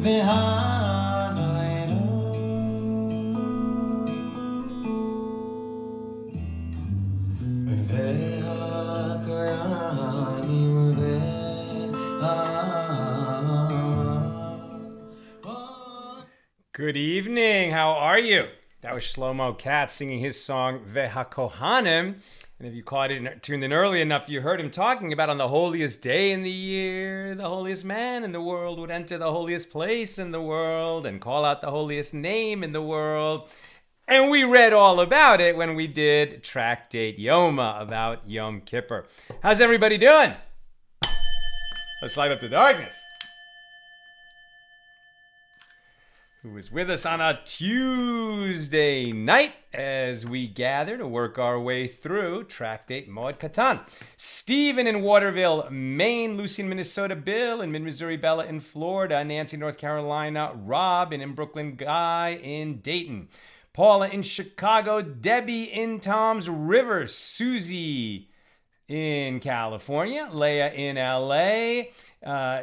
Good evening. How are you? That was Shlomo Katz singing his song Vehakohanim. And if you tuned in early enough, you heard him talking about on the holiest day in the year, the holiest man in the world would enter the holiest place in the world and call out the holiest name in the world. And we read all about it when we did Tractate Yoma about Yom Kippur. How's everybody doing? Let's light up the darkness. Who is with us on a Tuesday night as we gather to work our way through Tractate Moed Katan. Stephen in Waterville, Maine, Lucy in Minnesota, Bill in Mid-Missouri, Bella in Florida, Nancy in North Carolina, Rob in Brooklyn, Guy in Dayton, Paula in Chicago, Debbie in Toms River, Susie in California, Leah in LA,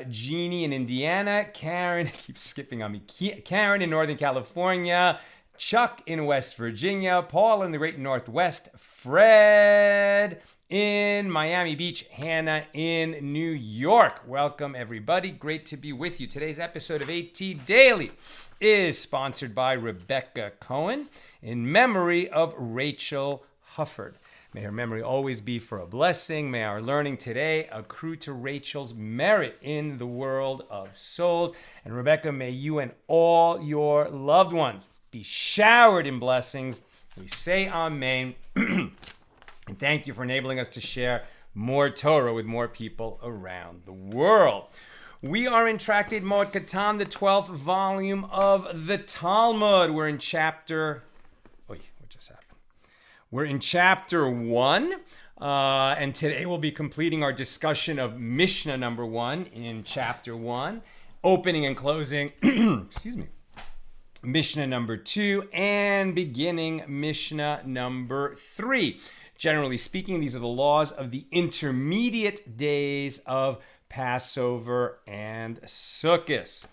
Jeannie in Indiana, Karen, keeps skipping on me, Karen in Northern California, Chuck in West Virginia, Paul in the Great Northwest, Fred in Miami Beach, Hannah in New York. Welcome, everybody. Great to be with you. Today's episode of AT Daily is sponsored by Rebecca Cohen in memory of Rachel Hufford. May her memory always be for a blessing. May our learning today accrue to Rachel's merit in the world of souls. And Rebecca, may you and all your loved ones be showered in blessings. We say amen. And thank you for enabling us to share more Torah with more people around the world. We are in Tractate Moed Katan, the 12th volume of the Talmud. We're in chapter... We're in chapter 1, and today we'll be completing our discussion of Mishna number 1 in chapter 1, opening and closing, Mishna number 2, and beginning Mishna number 3. Generally speaking, these are the laws of the intermediate days of Passover and Sukkot.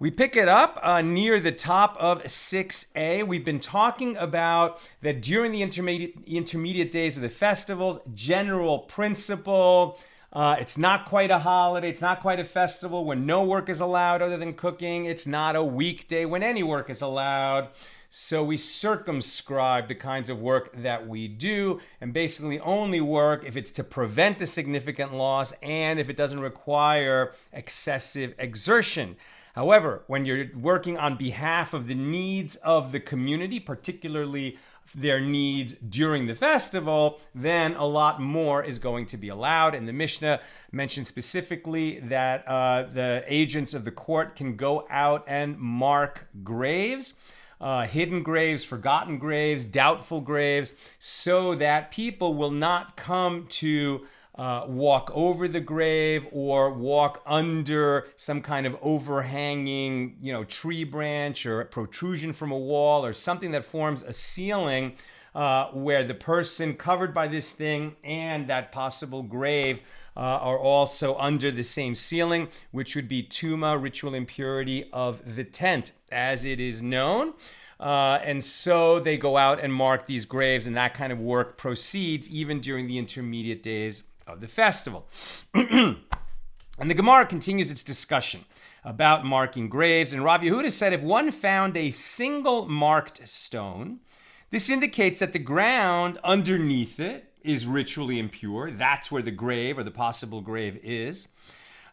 We pick it up near the top of 6a. We've been talking about that during the intermediate days of the festivals, general principle, it's not quite a holiday, it's not quite a festival when no work is allowed other than cooking. It's not a weekday when any work is allowed. So we circumscribe the kinds of work that we do and basically only work if it's to prevent a significant loss and if it doesn't require excessive exertion. However, when you're working on behalf of the needs of the community, particularly their needs during the festival, then a lot more is going to be allowed. And the Mishnah mentioned specifically that the agents of the court can go out and mark graves, hidden graves, forgotten graves, doubtful graves, so that people will not come to walk over the grave or walk under some kind of overhanging, tree branch or protrusion from a wall or something that forms a ceiling where the person covered by this thing and that possible grave are also under the same ceiling, which would be tuma, ritual impurity of the tent, as it is known. And so they go out and mark these graves, and that kind of work proceeds even during the intermediate days of the festival. And the Gemara continues its discussion about marking graves. And Rabbi Yehuda said if one found a single marked stone, this indicates that the ground underneath it is ritually impure. That's where the grave or the possible grave is.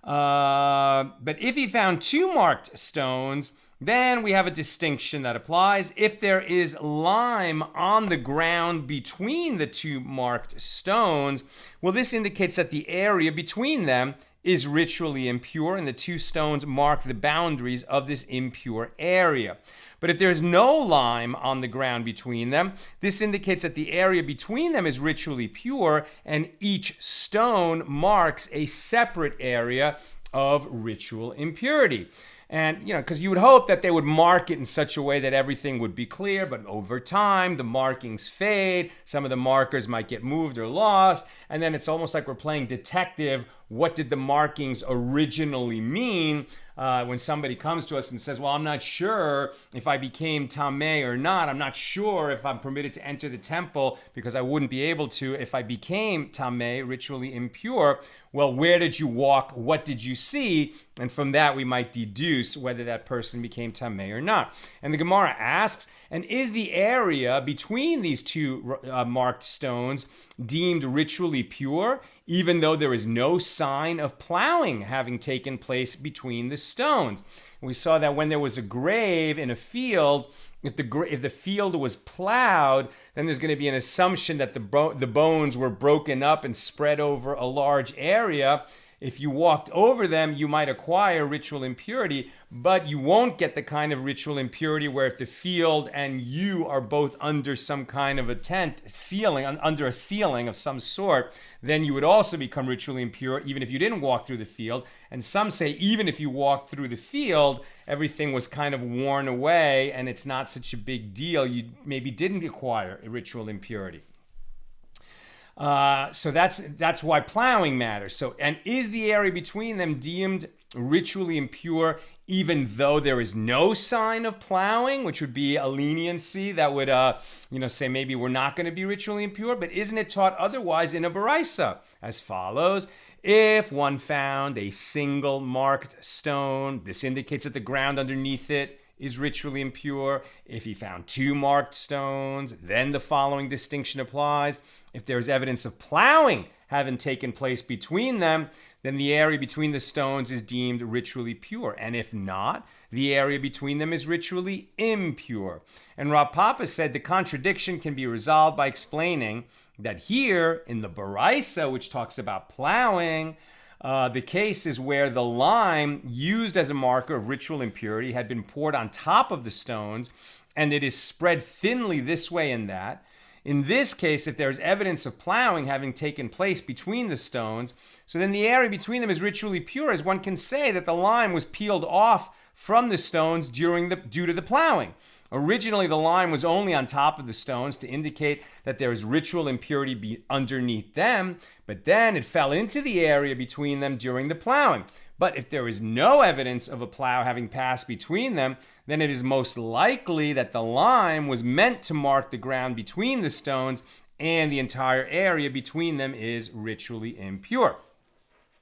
But if he found two marked stones, then we have a distinction that applies. If there is lime on the ground between the two marked stones, well, this indicates that the area between them is ritually impure, and the two stones mark the boundaries of this impure area. But if there's no lime on the ground between them, this indicates that the area between them is ritually pure, and each stone marks a separate area of ritual impurity. And, because you would hope that they would mark it in such a way that everything would be clear, but over time, the markings fade. Some of the markers might get moved or lost. And then it's almost like we're playing detective. What did the markings originally mean? When somebody comes to us and says, well, I'm not sure if I became tameh or not. I'm not sure if I'm permitted to enter the temple because I wouldn't be able to if I became tameh, ritually impure. Well, where did you walk? What did you see? And from that, we might deduce whether that person became tameh or not. And the Gemara asks, and is the area between these two marked stones deemed ritually pure, even though there is no sign of plowing having taken place between the stones? We saw that when there was a grave in a field, if the field was plowed, then there's going to be an assumption that the bones were broken up and spread over a large area. If you walked over them, you might acquire ritual impurity, but you won't get the kind of ritual impurity where if the field and you are both under some kind of a under a ceiling of some sort, then you would also become ritually impure even if you didn't walk through the field. And some say even if you walked through the field, everything was kind of worn away and it's not such a big deal. You maybe didn't acquire a ritual impurity. So that's why plowing matters. So, and is the area between them deemed ritually impure even though there is no sign of plowing, which would be a leniency that would, say maybe we're not going to be ritually impure, but isn't it taught otherwise in a baraisa as follows? If one found a single marked stone, this indicates that the ground underneath it is ritually impure. If he found two marked stones, then the following distinction applies. If there's evidence of plowing having taken place between them, then the area between the stones is deemed ritually pure. And if not, the area between them is ritually impure. And Rav Papa said the contradiction can be resolved by explaining that here in the Baraisa, which talks about plowing, the case is where the lime used as a marker of ritual impurity had been poured on top of the stones, and it is spread thinly this way and that. In this case, if there's evidence of plowing having taken place between the stones, so then the area between them is ritually pure, as one can say that the lime was peeled off from the stones due to the plowing. Originally, the lime was only on top of the stones to indicate that there is ritual impurity underneath them, but then it fell into the area between them during the plowing. But if there is no evidence of a plow having passed between them, then it is most likely that the lime was meant to mark the ground between the stones, and the entire area between them is ritually impure.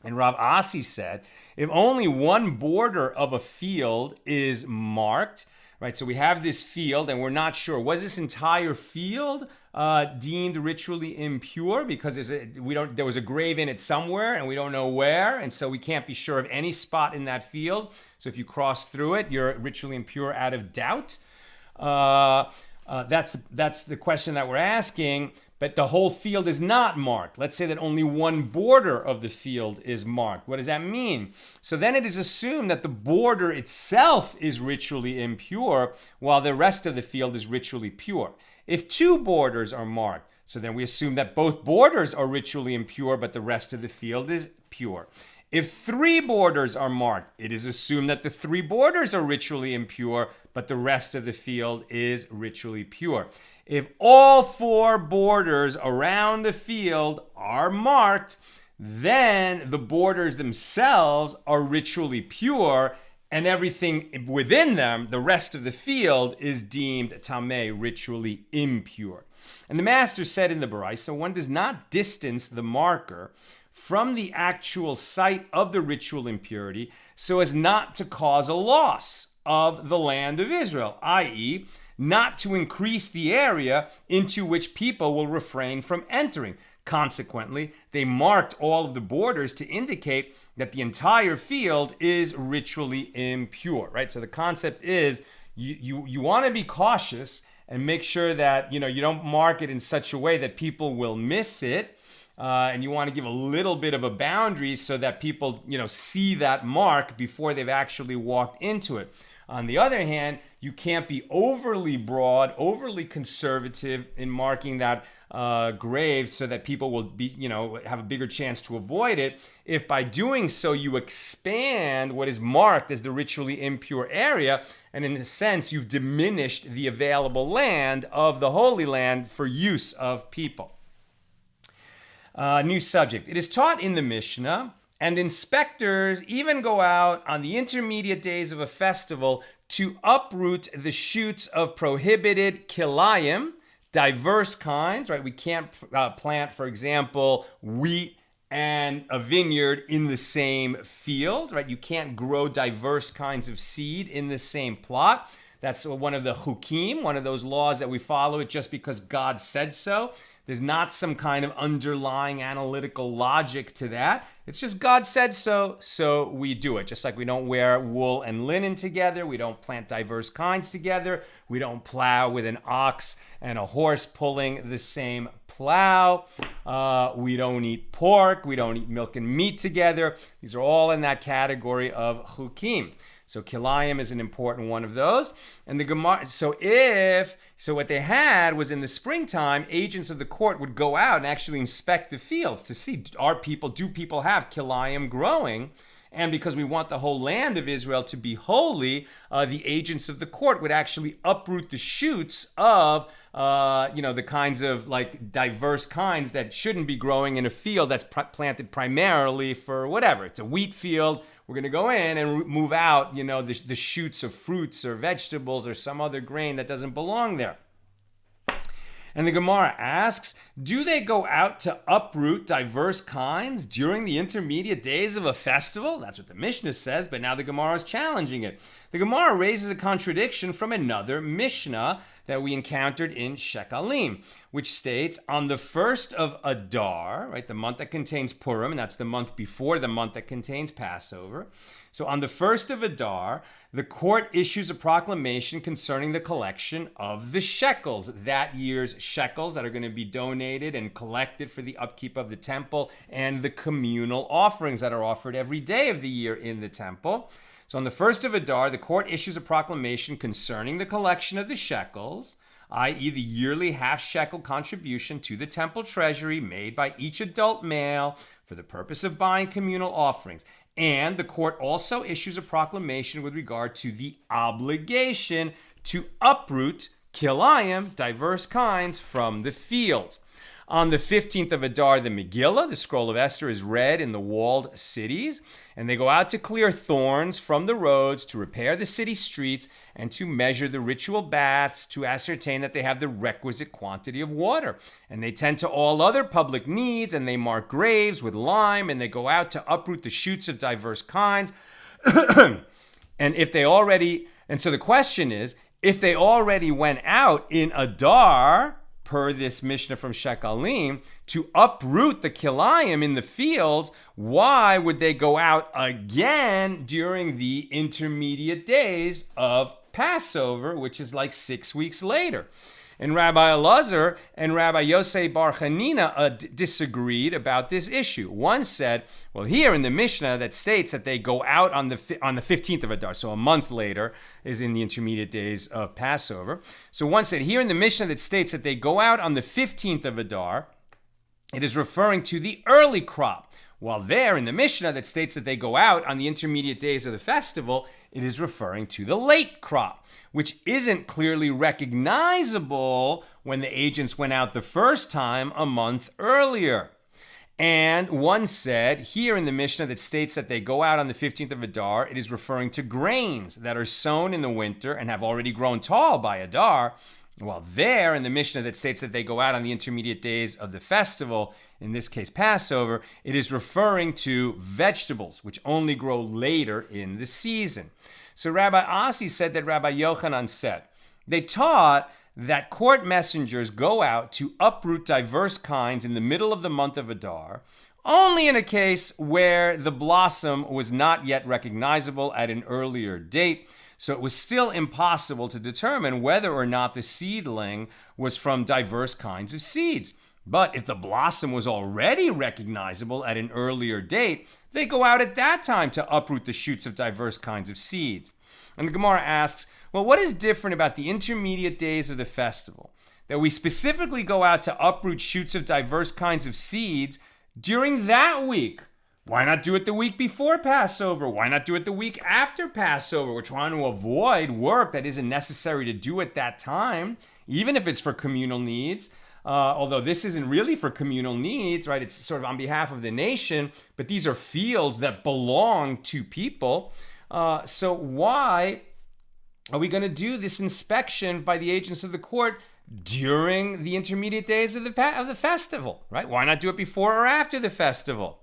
And Rav Asi said, if only one border of a field is marked, right? So we have this field and we're not sure, was this entire field deemed ritually impure because there was a grave in it somewhere and we don't know where, and so we can't be sure of any spot in that field. So if you cross through it, you're ritually impure out of doubt. That's the question that we're asking. But the whole field is not marked. Let's say that only one border of the field is marked. What does that mean? So then it is assumed that the border itself is ritually impure, while the rest of the field is ritually pure. If two borders are marked, so then we assume that both borders are ritually impure, but the rest of the field is pure. If three borders are marked, it is assumed that the three borders are ritually impure, but the rest of the field is ritually pure. If all four borders around the field are marked, then the borders themselves are ritually pure, and everything within them, the rest of the field, is deemed tameh, ritually impure. And the master said in the Baraisa, one does not distance the marker from the actual site of the ritual impurity so as not to cause a loss of the land of Israel, i.e., not to increase the area into which people will refrain from entering. Consequently, they marked all of the borders to indicate that the entire field is ritually impure, right? So the concept is you want to be cautious and make sure that you don't mark it in such a way that people will miss it. And you want to give a little bit of a boundary so that people, see that mark before they've actually walked into it. On the other hand, you can't be overly broad, overly conservative in marking that grave so that people will be, have a bigger chance to avoid it. If by doing so you expand what is marked as the ritually impure area, and in a sense you've diminished the available land of the Holy Land for use of people. New subject. It is taught in the Mishnah, and inspectors even go out on the intermediate days of a festival to uproot the shoots of prohibited kilayim, diverse kinds, right? We can't plant, for example, wheat and a vineyard in the same field, right? You can't grow diverse kinds of seed in the same plot. That's one of the chukim, one of those laws that we follow it just because God said so. There's not some kind of underlying analytical logic to that. It's just God said so, so we do it. Just like we don't wear wool and linen together, we don't plant diverse kinds together, we don't plow with an ox and a horse pulling the same plow, we don't eat pork, we don't eat milk and meat together. These are all in that category of chukim. So kilayim is an important one of those. And the Gemara, so what they had was in the springtime, agents of the court would go out and actually inspect the fields to see, do people have kilayim growing? And because we want the whole land of Israel to be holy, the agents of the court would actually uproot the shoots of, the kinds of like diverse kinds that shouldn't be growing in a field that's planted primarily for whatever. It's a wheat field. We're going to go in and move out, the shoots of fruits or vegetables or some other grain that doesn't belong there. And the Gemara asks, do they go out to uproot diverse kinds during the intermediate days of a festival? That's what the Mishna says, but now the Gemara is challenging it. The Gemara raises a contradiction from another Mishnah that we encountered in Shekalim, which states, on the first of Adar, right, the month that contains Purim, and that's the month before the month that contains Passover. So on the first of Adar, the court issues a proclamation concerning the collection of the shekels, that year's shekels that are going to be donated and collected for the upkeep of the temple and the communal offerings that are offered every day of the year in the temple. So on the first of Adar, the court issues a proclamation concerning the collection of the shekels, i.e. the yearly half-shekel contribution to the temple treasury made by each adult male for the purpose of buying communal offerings. And the court also issues a proclamation with regard to the obligation to uproot kilayim, diverse kinds, from the fields. On the 15th of Adar, the Megillah, the scroll of Esther, is read in the walled cities, and they go out to clear thorns from the roads, to repair the city streets, and to measure the ritual baths to ascertain that they have the requisite quantity of water. And they tend to all other public needs, and they mark graves with lime, and they go out to uproot the shoots of diverse kinds. And so the question is, if they already went out in Adar, per this Mishnah from Shekalim, to uproot the kilayim in the fields, why would they go out again during the intermediate days of Passover, which is like 6 weeks later? And Rabbi Elazar and Rabbi Yosei Bar Chanina disagreed about this issue. One said, well, here in the Mishnah that states that they go out on the 15th of Adar, so a month later is in the intermediate days of Passover. So one said, here in the Mishnah that states that they go out on the 15th of Adar, it is referring to the early crop. While there in the Mishnah that states that they go out on the intermediate days of the festival, it is referring to the late crop, which isn't clearly recognizable when the agents went out the first time a month earlier. And one said, here in the Mishnah that states that they go out on the 15th of Adar, it is referring to grains that are sown in the winter and have already grown tall by Adar. While there in the Mishnah that states that they go out on the intermediate days of the festival, in this case Passover, it is referring to vegetables, which only grow later in the season. So Rabbi Asi said that Rabbi Yochanan said, they taught that court messengers go out to uproot diverse kinds in the middle of the month of Adar, only in a case where the blossom was not yet recognizable at an earlier date. So it was still impossible to determine whether or not the seedling was from diverse kinds of seeds. But if the blossom was already recognizable at an earlier date, they go out at that time to uproot the shoots of diverse kinds of seeds. And the Gemara asks, well, what is different about the intermediate days of the festival? That we specifically go out to uproot shoots of diverse kinds of seeds during that week. Why not do it the week before Passover? Why not do it the week after Passover? We're trying to avoid work that isn't necessary to do at that time, even if it's for communal needs. Although this isn't really for communal needs, right? It's sort of on behalf of the nation, but these are fields that belong to people. So why are we going to do this inspection by the agents of the court during the intermediate days of the festival, right? Why not do it before or after the festival?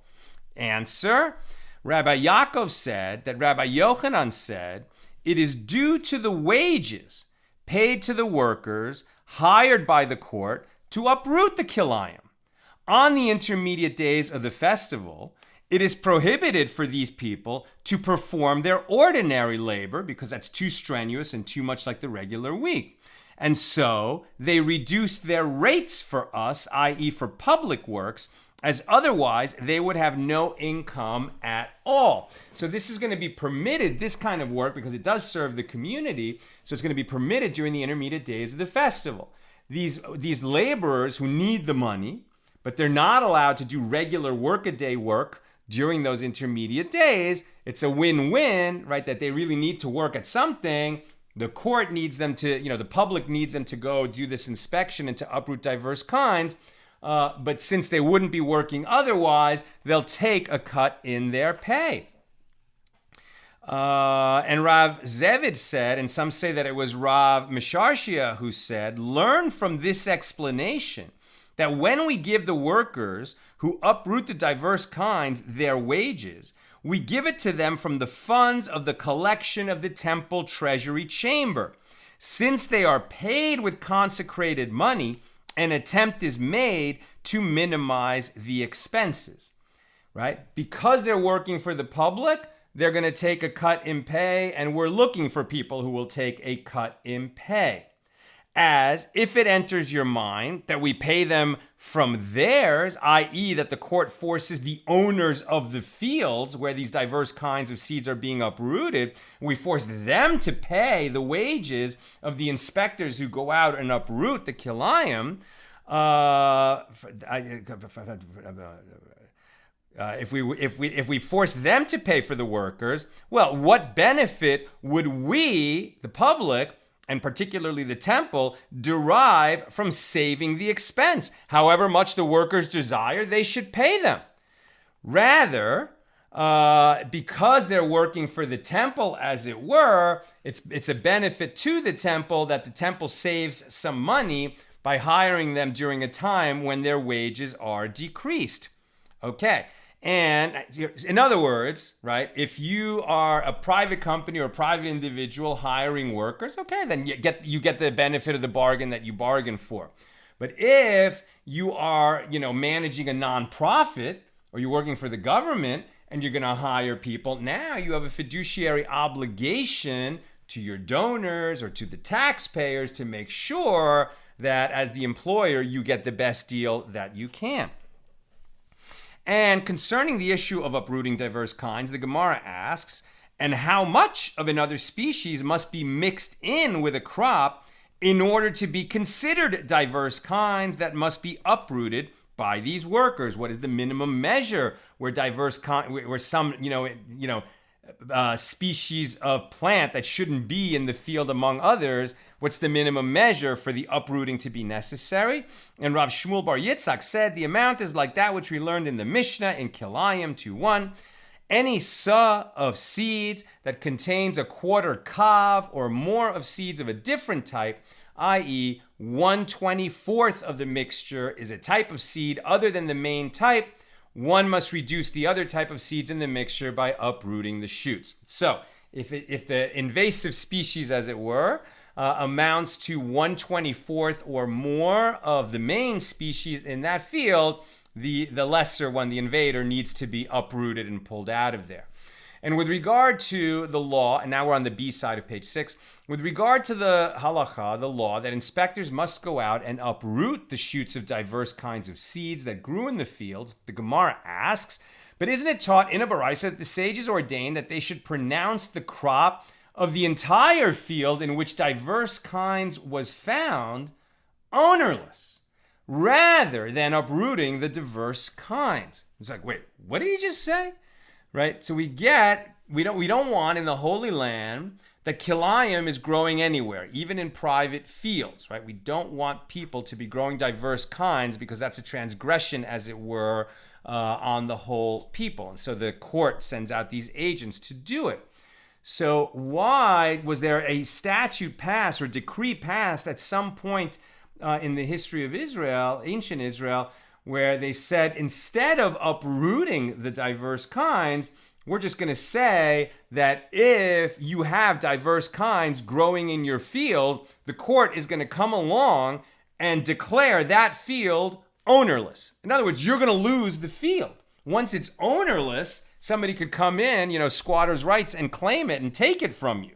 Answer, Rabbi Yaakov said that Rabbi Yochanan said, it is due to the wages paid to the workers hired by the court to uproot the kilayim. On the intermediate days of the festival, it is prohibited for these people to perform their ordinary labor because that's too strenuous and too much like the regular week. And so they reduce their rates for us, i.e. for public works, as otherwise they would have no income at all. So this is going to be permitted, this kind of work, because it does serve the community, so it's going to be permitted during the intermediate days of the festival. These laborers who need the money, but they're not allowed to do regular workaday work during those intermediate days, it's a win-win, right, that they really need to work at something. The court needs them to, the public needs them to go do this inspection and to uproot diverse kinds. But since they wouldn't be working otherwise, they'll take a cut in their pay. And Rav Zevid said, and some say that it was Rav Misharshia who said, learn from this explanation that when we give the workers who uproot the diverse kinds their wages, we give it to them from the funds of the collection of the temple treasury chamber. Since they are paid with consecrated money, an attempt is made to minimize the expenses, right? Because they're working for the public, they're going to take a cut in pay, and we're looking for people who will take a cut in pay. As if it enters your mind that we pay them from theirs, i.e. that the court forces the owners of the fields where these diverse kinds of seeds are being uprooted, we force them to pay the wages of the inspectors who go out and uproot the kilayim. If we force them to pay for the workers, well, what benefit would we, the public, and particularly the temple, derive from saving the expense? However much the workers desire, they should pay them. Rather, because they're working for the temple, as it were, it's a benefit to the temple that the temple saves some money by hiring them during a time when their wages are decreased. Okay. And in other words, right, if you are a private company or a private individual hiring workers, okay, then you get the benefit of the bargain that you bargained for. But if you are, managing a nonprofit or you're working for the government and you're going to hire people, now you have a fiduciary obligation to your donors or to the taxpayers to make sure that as the employer, you get the best deal that you can. And concerning the issue of uprooting diverse kinds, the Gemara asks, and how much of another species must be mixed in with a crop in order to be considered diverse kinds that must be uprooted by these workers? What is the minimum measure where where some, species of plant that shouldn't be in the field among others, what's the minimum measure for the uprooting to be necessary? And Rav Shmuel Bar Yitzchak said the amount is like that which we learned in the Mishna in Kilayim 2:1. Any saw of seeds that contains a quarter kav or more of seeds of a different type, i.e. 1/24th of the mixture is a type of seed other than the main type, one must reduce the other type of seeds in the mixture by uprooting the shoots. So if the invasive species, as it were, amounts to 1/24th or more of the main species in that field, the lesser one, the invader, needs to be uprooted and pulled out of there. And with regard to the law, and now we're on the B side of page 6, with regard to the halacha, the law, that inspectors must go out and uproot the shoots of diverse kinds of seeds that grew in the fields, the Gemara asks, but isn't it taught in a baraisa that the sages ordained that they should pronounce the crop of the entire field in which diverse kinds was found ownerless, rather than uprooting the diverse kinds. It's like, wait, what did he just say? Right? So we don't want in the Holy Land that kilayim is growing anywhere, even in private fields, right? We don't want people to be growing diverse kinds because that's a transgression, as it were, on the whole people. And so the court sends out these agents to do it. So why was there a statute passed or decree passed at some point in the history of Israel, ancient Israel, where they said instead of uprooting the diverse kinds, we're just going to say that if you have diverse kinds growing in your field, the court is going to come along and declare that field ownerless. In other words, you're going to lose the field. Once it's ownerless, somebody could come in, squatters' rights, and claim it and take it from you.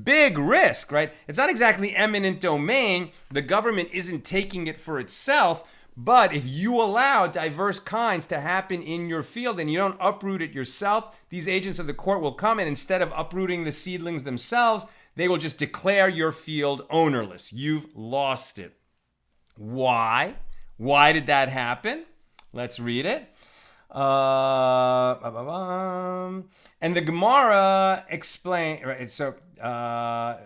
Big risk, right? It's not exactly eminent domain. The government isn't taking it for itself. But if you allow diverse kinds to happen in your field and you don't uproot it yourself, these agents of the court will come and instead of uprooting the seedlings themselves, they will just declare your field ownerless. You've lost it. Why? Why did that happen? Let's read it. And the Gemara explains, right, so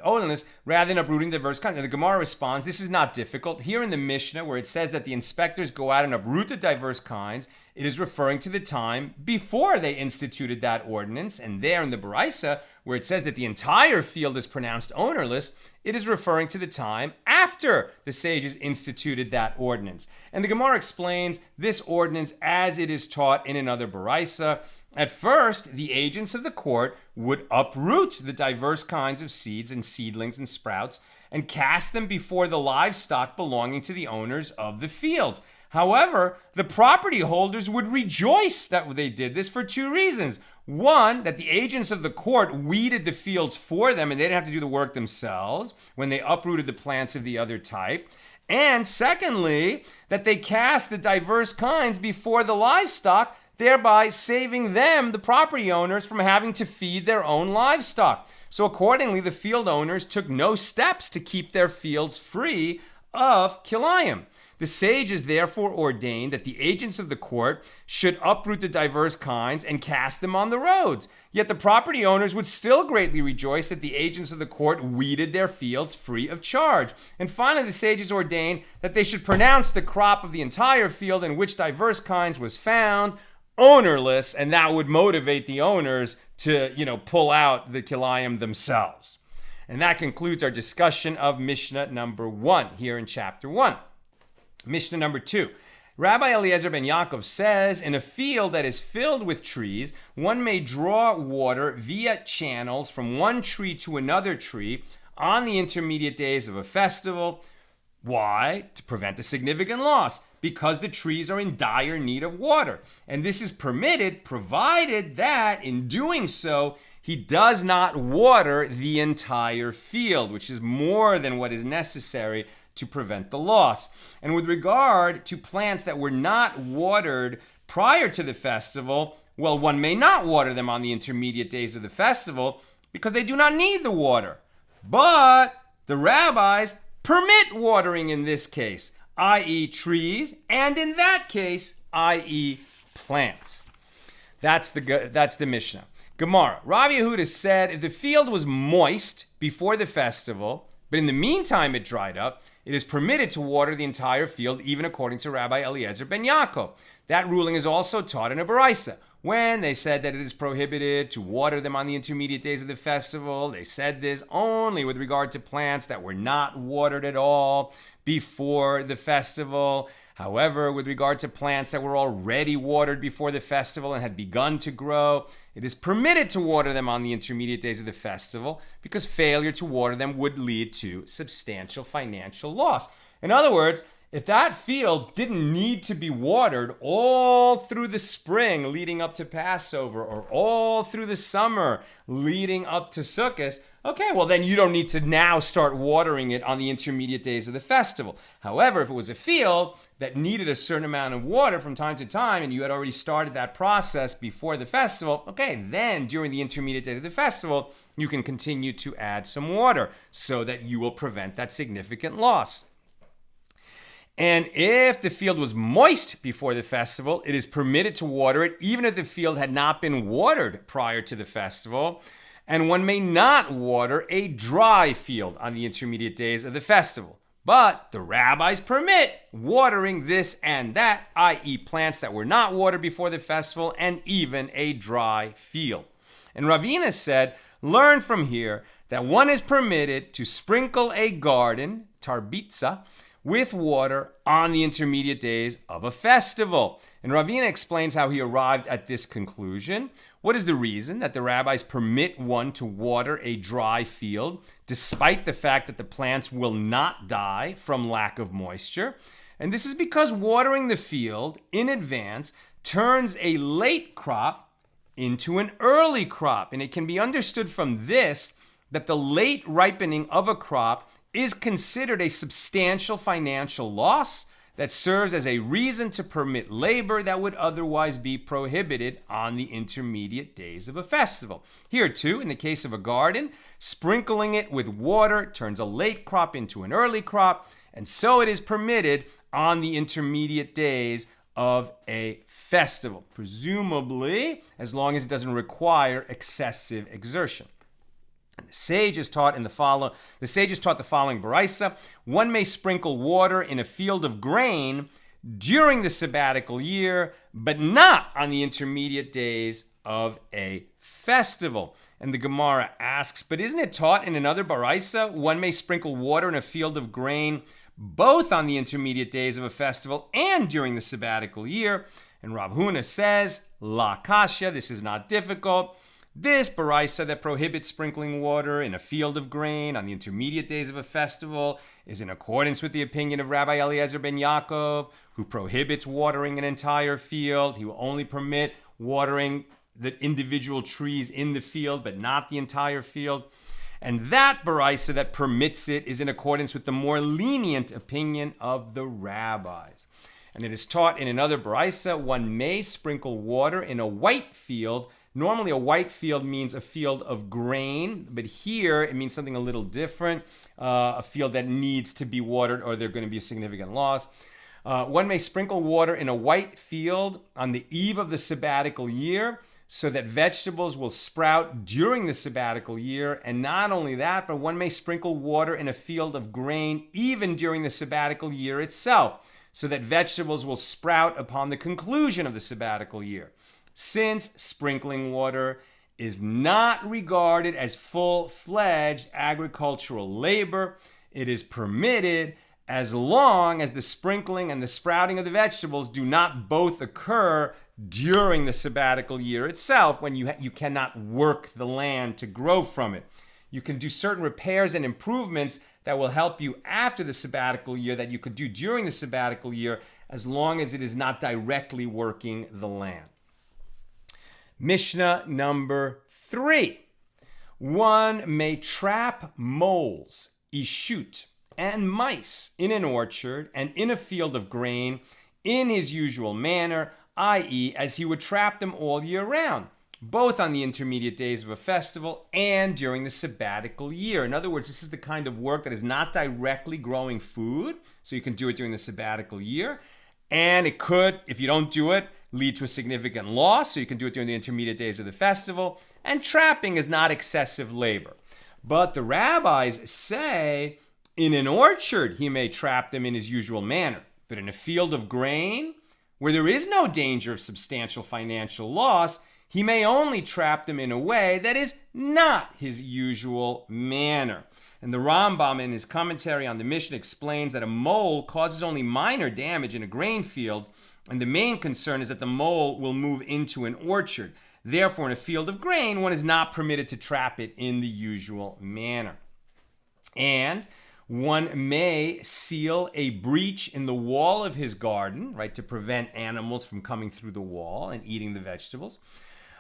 ownerless rather than uprooting diverse kinds. And the Gemara responds, this is not difficult. Here in the Mishna, where it says that the inspectors go out and uproot the diverse kinds, it is referring to the time before they instituted that ordinance. And there in the Baraisa, where it says that the entire field is pronounced ownerless, it is referring to the time after the sages instituted that ordinance. And the Gemara explains this ordinance as it is taught in another Baraisa. At first, the agents of the court would uproot the diverse kinds of seeds and seedlings and sprouts and cast them before the livestock belonging to the owners of the fields. However, the property holders would rejoice that they did this for two reasons. One, that the agents of the court weeded the fields for them and they didn't have to do the work themselves when they uprooted the plants of the other type. And secondly, that they cast the diverse kinds before the livestock, thereby saving them, the property owners, from having to feed their own livestock. So accordingly, the field owners took no steps to keep their fields free of kilayim. The sages therefore ordained that the agents of the court should uproot the diverse kinds and cast them on the roads. Yet the property owners would still greatly rejoice that the agents of the court weeded their fields free of charge. And finally, the sages ordained that they should pronounce the crop of the entire field in which diverse kinds was found ownerless, and that would motivate the owners to, pull out the kilayim themselves. And that concludes our discussion of Mishnah number 1 here in chapter 1. Mishnah number 2. Rabbi Eliezer ben Yaakov says, in a field that is filled with trees, one may draw water via channels from one tree to another tree on the intermediate days of a festival. Why? To prevent a significant loss, because the trees are in dire need of water. And this is permitted, provided that in doing so, he does not water the entire field, which is more than what is necessary to prevent the loss. And with regard to plants that were not watered prior to the festival, well, one may not water them on the intermediate days of the festival because they do not need the water. But the rabbis permit watering in this case, i.e. trees, and in that case, i.e. plants. That's the Mishnah. Gemara. Rabbi Yehuda said if the field was moist before the festival, but in the meantime it dried up, it is permitted to water the entire field, even according to Rabbi Eliezer ben Yaakov. That ruling is also taught in a Baraisa. When they said that it is prohibited to water them on the intermediate days of the festival, they said this only with regard to plants that were not watered at all before the festival. However, with regard to plants that were already watered before the festival and had begun to grow, it is permitted to water them on the intermediate days of the festival because failure to water them would lead to substantial financial loss. In other words, If that field didn't need to be watered all through the spring leading up to Passover or all through the summer leading up to Sukkot, okay, well then you don't need to now start watering it on the intermediate days of the festival. However, if it was a field that needed a certain amount of water from time to time and you had already started that process before the festival, okay, then during the intermediate days of the festival, you can continue to add some water so that you will prevent that significant loss. And if the field was moist before the festival, it is permitted to water it even if the field had not been watered prior to the festival. And one may not water a dry field on the intermediate days of the festival. But the rabbis permit watering this and that, i.e. plants that were not watered before the festival and even a dry field. And Ravina said, learn from here that one is permitted to sprinkle a garden, tarbitza, with water on the intermediate days of a festival. And Ravina explains how he arrived at this conclusion. What is the reason that the rabbis permit one to water a dry field, despite the fact that the plants will not die from lack of moisture? And this is because watering the field in advance turns a late crop into an early crop. And it can be understood from this that the late ripening of a crop is considered a substantial financial loss that serves as a reason to permit labor that would otherwise be prohibited on the intermediate days of a festival. Here too, in the case of a garden, sprinkling it with water turns a late crop into an early crop, and so it is permitted on the intermediate days of a festival, presumably as long as it doesn't require excessive exertion. The sages taught the following baraisa: one may sprinkle water in a field of grain during the sabbatical year, but not on the intermediate days of a festival. And the Gemara asks, but isn't it taught in another baraisa, one may sprinkle water in a field of grain both on the intermediate days of a festival and during the sabbatical year? And Rav Huna says, la kasha, this is not difficult. This baraisa that prohibits sprinkling water in a field of grain on the intermediate days of a festival is in accordance with the opinion of Rabbi Eliezer ben Yaakov, who prohibits watering an entire field. He will only permit watering the individual trees in the field, but not the entire field. And that baraisa that permits it is in accordance with the more lenient opinion of the rabbis. And it is taught in another baraisa, one may sprinkle water in a white field. Normally, a white field means a field of grain, but here it means something a little different, a field that needs to be watered or there's going to be a significant loss. One may sprinkle water in a white field on the eve of the sabbatical year so that vegetables will sprout during the sabbatical year. And not only that, but one may sprinkle water in a field of grain even during the sabbatical year itself so that vegetables will sprout upon the conclusion of the sabbatical year. Since sprinkling water is not regarded as full-fledged agricultural labor, it is permitted as long as the sprinkling and the sprouting of the vegetables do not both occur during the sabbatical year itself, when you cannot work the land to grow from it. You can do certain repairs and improvements that will help you after the sabbatical year that you could do during the sabbatical year, as long as it is not directly working the land. Mishna number 3. One may trap moles, ishut, and mice in an orchard and in a field of grain in his usual manner, i.e., as he would trap them all year round, both on the intermediate days of a festival and during the sabbatical year. In other words, this is the kind of work that is not directly growing food, so you can do it during the sabbatical year. And it could, if you don't do it, lead to a significant loss, so you can do it during the intermediate days of the festival. And trapping is not excessive labor. But the rabbis say in an orchard he may trap them in his usual manner. But in a field of grain, where there is no danger of substantial financial loss, he may only trap them in a way that is not his usual manner. And the Rambam, in his commentary on the Mishna, explains that a mole causes only minor damage in a grain field, and the main concern is that the mole will move into an orchard. Therefore, in a field of grain, one is not permitted to trap it in the usual manner. And One may seal a breach in the wall of his garden, right, to prevent animals from coming through the wall and eating the vegetables.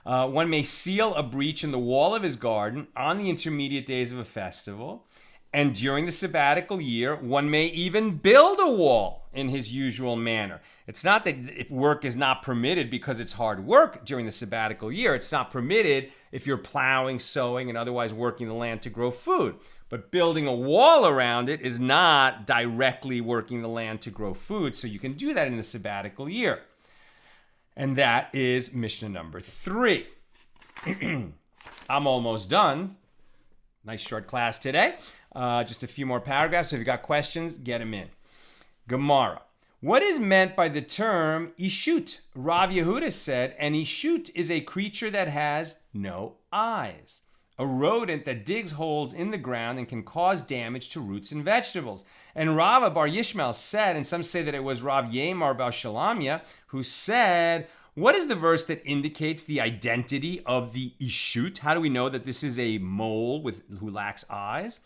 One may seal a breach in the wall of his garden on the intermediate days of a festival. And during the sabbatical year, one may even build a wall in his usual manner. It's not that work is not permitted because it's hard work during the sabbatical year. It's not permitted if you're plowing, sowing, and otherwise working the land to grow food. But building a wall around it is not directly working the land to grow food. So you can do that in the sabbatical year. And that is Mishnah number 3. I'm almost done. Nice short class today. Just a few more paragraphs. So if you've got questions, get them in. Gemara. What is meant by the term ishut? Rav Yehuda said, an ishut is a creature that has no eyes. A rodent that digs holes in the ground and can cause damage to roots and vegetables. And Rava bar Yishmael said, and some say that it was Rav Yemar bar Shalamya, who said, what is the verse that indicates the identity of the ishut? How do we know that this is a mole who lacks eyes?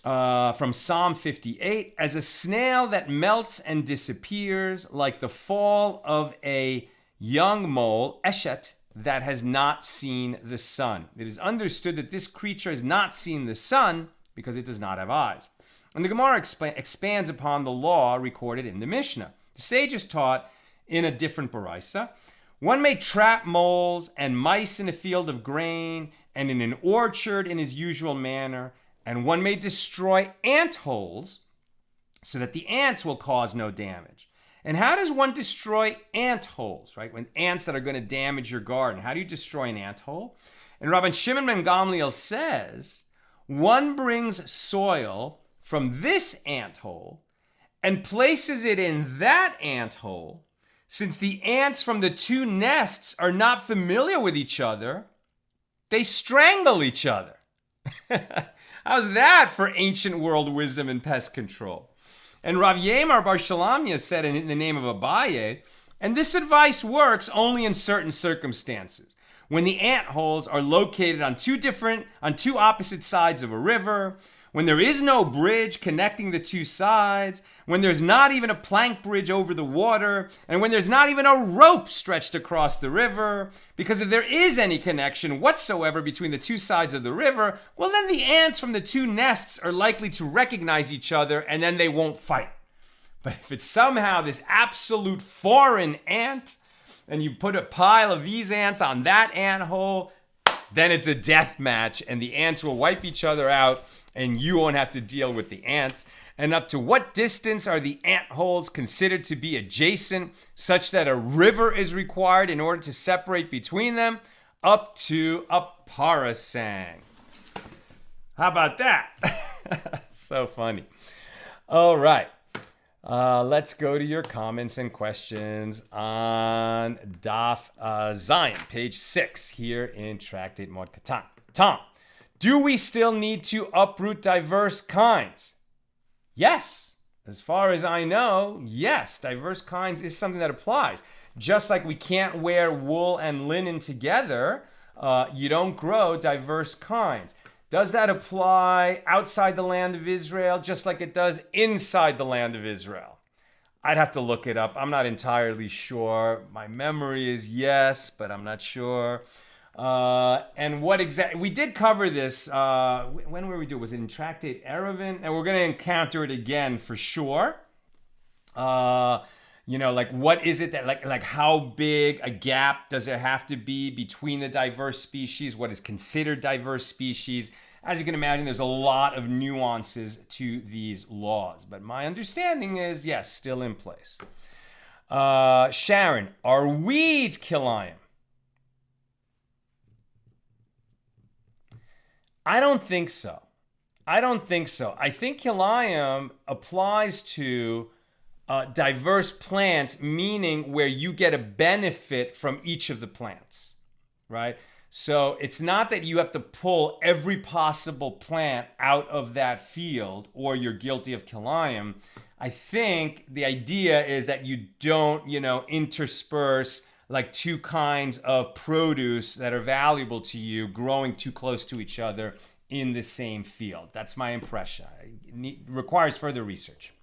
From Psalm 58, as a snail that melts and disappears, like the fall of a young mole, eshet, that has not seen the sun. It is understood that this creature has not seen the sun because it does not have eyes. And the Gemara expands upon the law recorded in the Mishnah. The sages taught in a different baraisa, one may trap moles and mice in a field of grain and in an orchard in his usual manner, and one may destroy ant holes so that the ants will cause no damage. And how does one destroy ant holes, right? When ants that are going to damage your garden, how do you destroy an ant hole? And Rabban Shimon ben Gamliel says, one brings soil from this ant hole and places it in that ant hole. Since the ants from the two nests are not familiar with each other, they strangle each other. How's that for ancient world wisdom and pest control? And Rav Yemar bar Shalamya said in the name of Abaye, and this advice works only in certain circumstances. When the ant holes are located on two opposite sides of a river, when there is no bridge connecting the two sides, when there's not even a plank bridge over the water, and when there's not even a rope stretched across the river, because if there is any connection whatsoever between the two sides of the river, well, then the ants from the two nests are likely to recognize each other, and then they won't fight. But if it's somehow this absolute foreign ant, and you put a pile of these ants on that ant hole, then it's a death match, and the ants will wipe each other out, and you won't have to deal with the ants. And up to what distance are the ant holes considered to be adjacent, such that a river is required in order to separate between them? Up to a parasang. How about that? So funny. All right. Let's go to your comments and questions on Daf Zion, page 6, here in Tractate Moed Katan. Tom, do we still need to uproot diverse kinds? Yes. As far as I know, yes. Diverse kinds is something that applies. Just like we can't wear wool and linen together, you don't grow diverse kinds. Does that apply outside the land of Israel just like it does inside the land of Israel? I'd have to look it up. I'm not entirely sure. My memory is yes, but I'm not sure. And what exactly, we did cover this, when were we doing? Was it in Tractate Eruvin? And we're going to encounter it again for sure. Like what is it that, like how big a gap does there have to be between the diverse species? What is considered diverse species? As you can imagine, there's a lot of nuances to these laws. But my understanding is, yes, still in place. Sharon, are weeds kilayim? I don't think so. I think kilayim applies to diverse plants, meaning where you get a benefit from each of the plants, right? So it's not that you have to pull every possible plant out of that field or you're guilty of kilayim. I think the idea is that you don't, intersperse like two kinds of produce that are valuable to you growing too close to each other in the same field. That's my impression. It requires further research.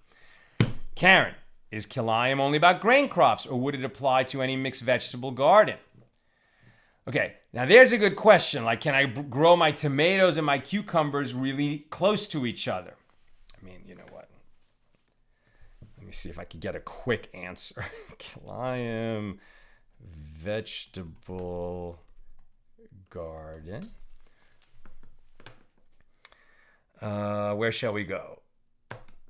Karen, is kilayim only about grain crops, or would it apply to any mixed vegetable garden? Okay, now there's a good question. Like, can I grow my tomatoes and my cucumbers really close to each other? I mean, you know what? Let me see if I can get a quick answer. Kilayim, vegetable garden. Where shall we go?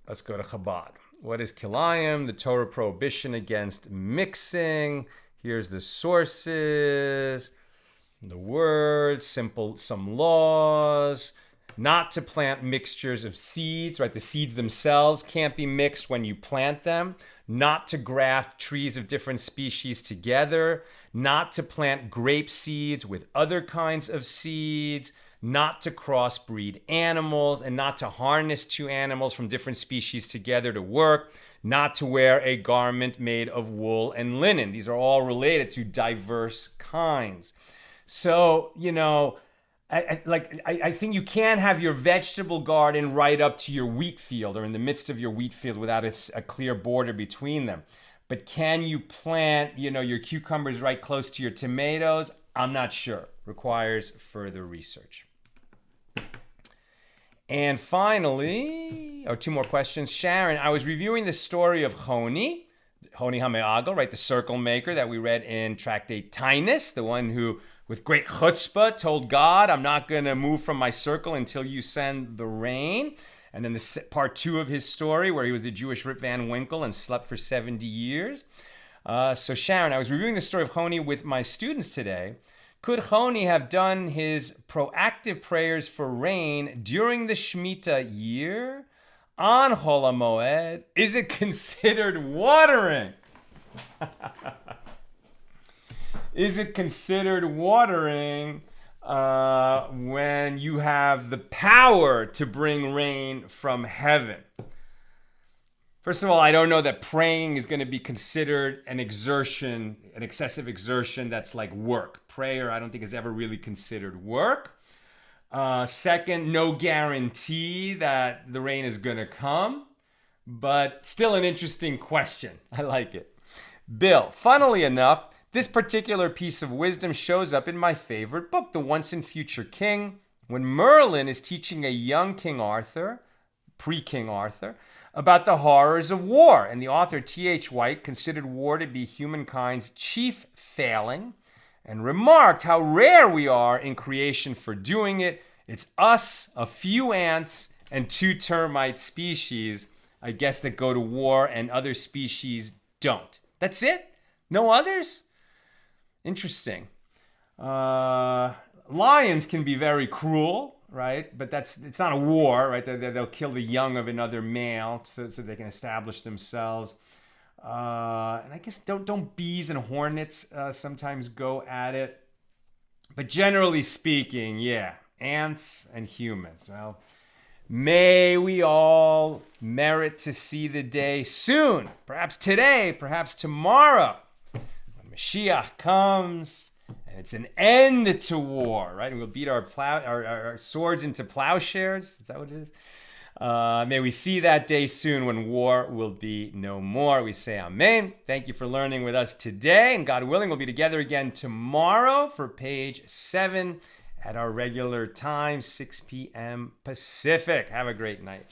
Let's go to Chabad. What is kilayim? The Torah prohibition against mixing. Here's the sources, the words, some laws. Not to plant mixtures of seeds, right? The seeds themselves can't be mixed when you plant them. Not to graft trees of different species together. Not to plant grape seeds with other kinds of seeds. Not to crossbreed animals, and not to harness two animals from different species together to work. Not to wear a garment made of wool and linen. These are all related to diverse kinds. So, you know, I think you can't have your vegetable garden right up to your wheat field or in the midst of your wheat field without a clear border between them. But can you plant, you know, your cucumbers right close to your tomatoes? I'm not sure. Requires further research. And finally, two more questions. Sharon, I was reviewing the story of Honi hamoed, right, the circle maker that we read in Tractate Tainus, the one who, with great chutzpah, told God, I'm not going to move from my circle until you send the rain. And then the part 2 of his story, where he was the Jewish Rip Van Winkle and slept for 70 years. So Sharon, I was reviewing the story of Honi with my students today. Could Honi have done his proactive prayers for rain during the Shemitah year on Chol hamoed? Is it considered watering? Is it considered watering when you have the power to bring rain from heaven? First of all, I don't know that praying is going to be considered an exertion, an excessive exertion that's like work. Prayer, I don't think, is ever really considered work. Second, no guarantee that the rain is going to come, but still an interesting question. I like it. Bill, funnily enough, this particular piece of wisdom shows up in my favorite book, The Once and Future King, when Merlin is teaching a young King Arthur, pre-King Arthur, about the horrors of war. And the author, T.H. White, considered war to be humankind's chief failing and remarked how rare we are in creation for doing it. It's us, a few ants, and 2 termite species, I guess, that go to war, and other species don't. That's it? No others? Interesting. Lions can be very cruel, right? But it's not a war, right? They'll kill the young of another male so they can establish themselves. And I guess don't bees and hornets sometimes go at it? But generally speaking, yeah, ants and humans. Well, may we all merit to see the day soon, perhaps today, perhaps tomorrow, when Mashiach comes and it's an end to war, right? And we'll beat our swords into plowshares. Is that what it is? May we see that day soon when war will be no more. We say amen. Thank you for learning with us today. And God willing, we'll be together again tomorrow for page 7 at our regular time, 6 p.m. Pacific. Have a great night.